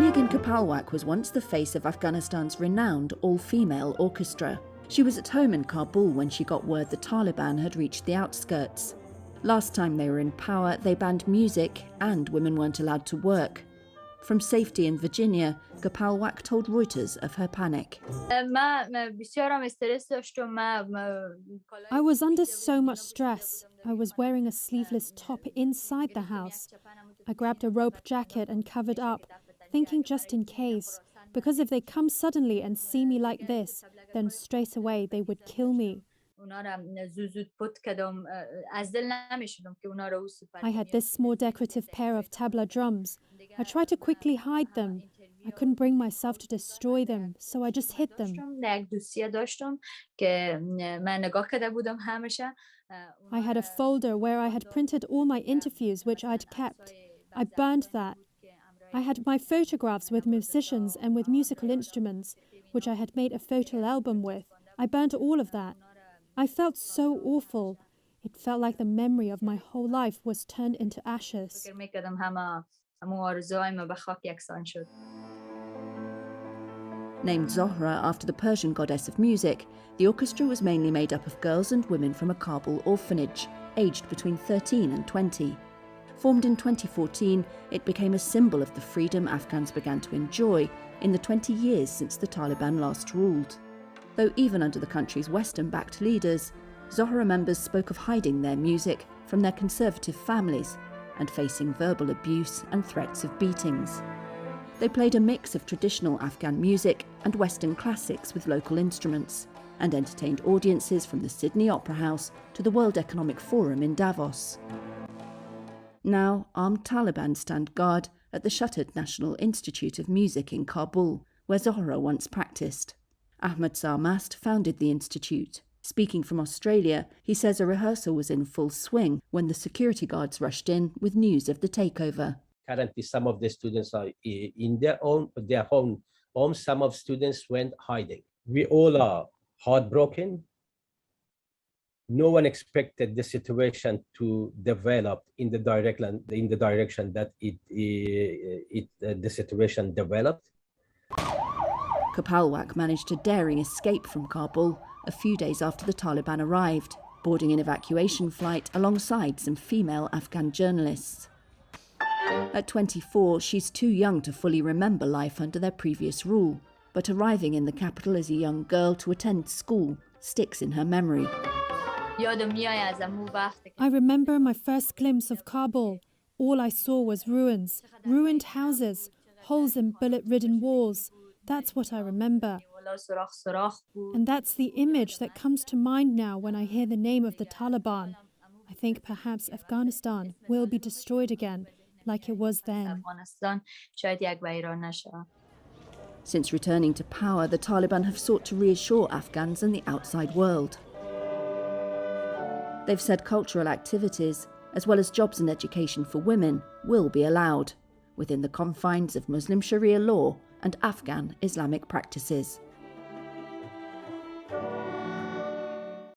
Nigin Kapalwak was once the face of Afghanistan's renowned all-female orchestra. She was at home in Kabul when she got word the Taliban had reached the outskirts. Last time they were in power, they banned music and women weren't allowed to work. From safety in Virginia, Kapalwak told Reuters of her panic. I was under so much stress. I was wearing a sleeveless top inside the house. I grabbed a rope jacket and covered up, thinking just in case, because if they come suddenly and see me like this, then straight away they would kill me. I had this small decorative pair of tabla drums. I tried to quickly hide them. I couldn't bring myself to destroy them, so I just hid them. I had a folder where I had printed all my interviews, which I'd kept. I burned that. I had my photographs with musicians and with musical instruments, which I had made a photo album with. I burnt all of that. I felt so awful. It felt like the memory of my whole life was turned into ashes. Named Zohra after the Persian goddess of music, the orchestra was mainly made up of girls and women from a Kabul orphanage, aged between 13 and 20. Formed in 2014, it became a symbol of the freedom Afghans began to enjoy in the 20 years since the Taliban last ruled. Though even under the country's Western-backed leaders, Zohra members spoke of hiding their music from their conservative families and facing verbal abuse and threats of beatings. They played a mix of traditional Afghan music and Western classics with local instruments, and entertained audiences from the Sydney Opera House to the World Economic Forum in Davos. Now, armed Taliban stand guard at the shuttered National Institute of Music in Kabul, where Zohra once practiced. Ahmed Sarmast founded the institute. Speaking from Australia, he says a rehearsal was in full swing when the security guards rushed in with news of the takeover. Currently, some of the students are in their home. Some of students went hiding. We all are heartbroken. No one expected the situation to develop in the direction that the situation developed. Kapalwak managed a daring escape from Kabul a few days after the Taliban arrived, boarding an evacuation flight alongside some female Afghan journalists. At 24, she's too young to fully remember life under their previous rule, but arriving in the capital as a young girl to attend school sticks in her memory. I remember my first glimpse of Kabul. All I saw was ruins, ruined houses, holes in bullet-ridden walls. That's what I remember. And that's the image that comes to mind now when I hear the name of the Taliban. I think perhaps Afghanistan will be destroyed again, like it was then. Since returning to power, the Taliban have sought to reassure Afghans and the outside world. They've said cultural activities, as well as jobs and education for women, will be allowed, within the confines of Muslim Sharia law and Afghan Islamic practices.